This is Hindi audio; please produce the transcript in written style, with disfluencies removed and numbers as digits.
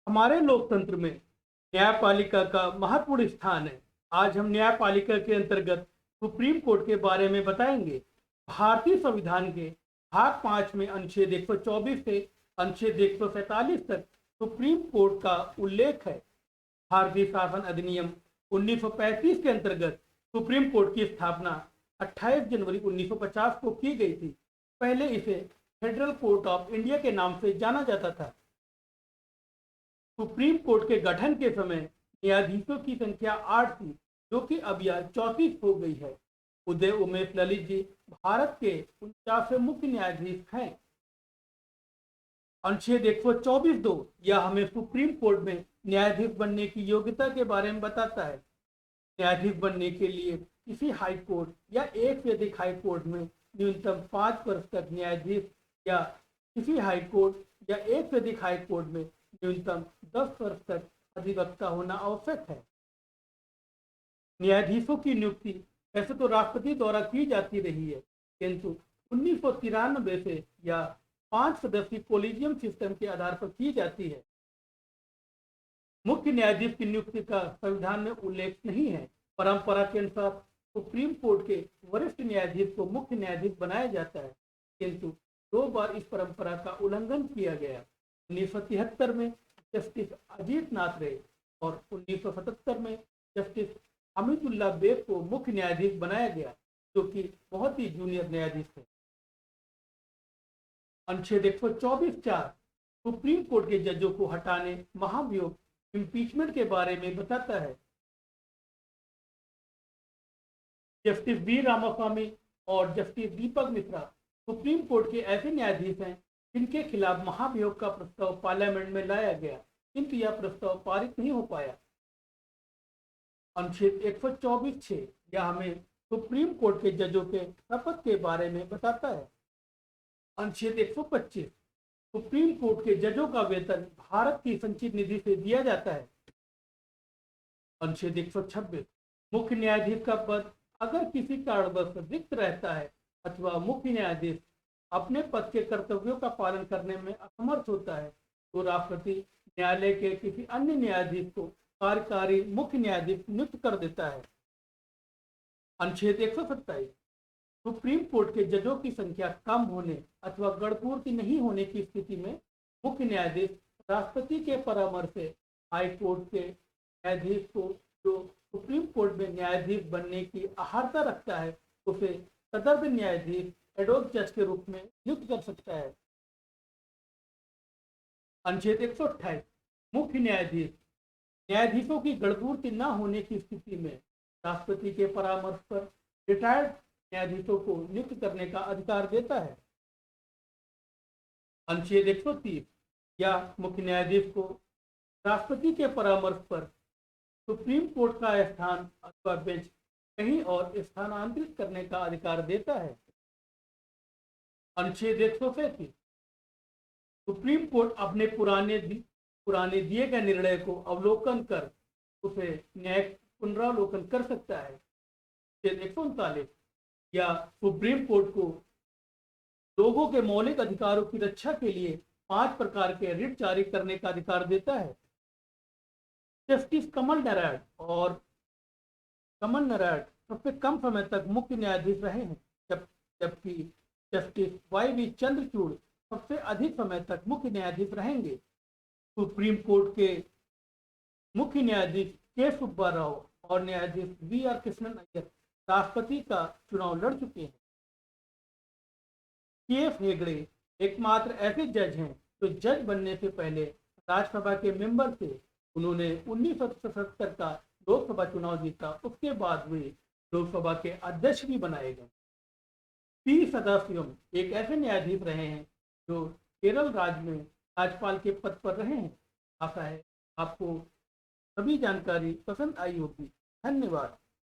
हमारे लोकतंत्र में न्यायपालिका का महत्वपूर्ण स्थान है। आज हम न्यायपालिका के अंतर्गत सुप्रीम कोर्ट के बारे में बताएंगे। भारतीय संविधान के भाग 5 में अनुच्छेद 124 से अनुच्छेद 147 तक सुप्रीम कोर्ट का उल्लेख है। भारतीय शासन अधिनियम 1935 के अंतर्गत सुप्रीम कोर्ट की स्थापना 28 जनवरी 1950 को की गई थी। पहले इसे फेडरल कोर्ट ऑफ इंडिया के नाम से जाना जाता था। सुप्रीम कोर्ट के गठन के समय न्यायाधीशों की संख्या 8 थी, जो कि अब यह 34 हो गई है। उदय उमेश ललित जी भारत के 49वें मुख्य न्यायाधीश हैं। अनुच्छेद 124(2) यह हमें सुप्रीम कोर्ट में न्यायाधीश बनने की योग्यता के बारे में बताता है। न्यायाधीश बनने के लिए किसी हाई कोर्ट या एक से अधिक हाई कोर्ट में न्यूनतम 5 वर्ष तक न्यायाधीश या किसी हाई कोर्ट या एक से अधिक हाई कोर्ट में न्यूनतम 10 वर्ष तक अधिवक्ता होना आवश्यक है। न्यायाधीशों की नियुक्ति वैसे तो राष्ट्रपति द्वारा की जाती रही है, किंतु 1993 से यह 5 सदस्यीय कोलिजियम सिस्टम के आधार पर की जाती है। मुख्य न्यायाधीश की नियुक्ति का संविधान में उल्लेख नहीं है। परंपरा के अनुसार सुप्रीम कोर्ट के वरिष्ठ न्यायाधीश को मुख्य न्यायाधीश बनाया जाता है, किंतु 2 बार इस परंपरा का उल्लंघन किया गया। 1973 में जस्टिस अजीत नाथ रे और 1977 में जस्टिस हमीदुल्ला बेग को मुख्य न्यायाधीश बनाया गया, जो कि बहुत ही जूनियर न्यायाधीश थे। अनुच्छेद 124(4) सुप्रीम कोर्ट के जजों को हटाने, महाभियोग, इम्पीचमेंट के बारे में बताता है। जस्टिस बी रामास्वामी और जस्टिस दीपक मिश्रा सुप्रीम कोर्ट के ऐसे न्यायाधीश हैं जिनके खिलाफ महाभियोग का प्रस्ताव पार्लियामेंट में लाया गया, किंतु यह प्रस्ताव पारित नहीं हो पाया। अनुच्छेद 124(6) यह हमें सुप्रीम कोर्ट के जजों के शपथ के बारे में बताता है। अनुच्छेद 125 सुप्रीम कोर्ट के जजों का वेतन भारत की संचित निधि से दिया जाता है। अनुच्छेद 126 मुख्य न्यायाधीश का पद अगर किसी कारणवश रिक्त रहता है अथवा मुख्य न्यायाधीश अपने पद के कर्तव्यों का पालन करने में असमर्थ होता है, तो राष्ट्रपति न्यायालय के किसी अन्य न्यायाधीश को कार्यकारी मुख्य न्यायाधीश नियुक्त कर देता है। अनुच्छेद 127 सुप्रीम कोर्ट के जजों की संख्या कम होने अथवा गणपूर्ति नहीं होने की स्थिति में मुख्य न्यायाधीश राष्ट्रपति के परामर्श से हाई कोर्ट के न्यायाधीश को जो सुप्रीम कोर्ट में न्यायाधीश बनने की अहर्ता रखता है, उसे सदर्भ न्यायाधीश एडोक जज के रूप में नियुक्त कर सकता है। अनुच्छेद 128 मुख्य न्यायाधीश न्यायाधीशों की गणपूर्ति न होने की स्थिति में राष्ट्रपति के परामर्श पर रिटायर्ड न्यायाधीशों को नियुक्त करने का अधिकार देता है। अनुच्छेद 130 या मुख्य न्यायाधीश को राष्ट्रपति के परामर्श पर सुप्रीम कोर्ट का स्थान अथवा बेंच कहीं और स्थानांतरित करने का अधिकार देता है। अनुच्छेद 137 सुप्रीम कोर्ट अपने पुराने दिए गए निर्णय को अवलोकन कर उसे न्यायिक पुनरावलोकन कर सकता है। अनुच्छेद 139 या सुप्रीम कोर्ट को लोगों के मौलिक अधिकारों की रक्षा के लिए 5 प्रकार के रिट जारी करने का अधिकार देता है। जस्टिस कमल नारायण सबसे कम समय तक मुख्य न्यायाधीश रहे हैं, जबकि जस्टिस वाई.वी. चंद्रचूड़ सबसे अधिक समय तक मुख्य न्यायाधीश रहेंगे। सुप्रीम कोर्ट के मुख्य न्यायाधीश के सुब्बा राव और न्यायाधीश वी.आर. कृष्णन अय्यर राष्ट्रपति का चुनाव लड़ चुके हैं। के.एफ. हेगड़े एकमात्र ऐसे जज हैं जो जज बनने से पहले राज्यसभा के मेंबर थे। उन्होंने 1977 का लोकसभा चुनाव जीता, उसके बाद वे लोकसभा के अध्यक्ष भी बनाए गए। पी सदाशिवम एक ऐसे न्यायाधीश रहे हैं जो केरल राज्य में राज्यपाल के पद पर रहे हैं। आशा है आपको सभी जानकारी पसंद आई होगी। धन्यवाद।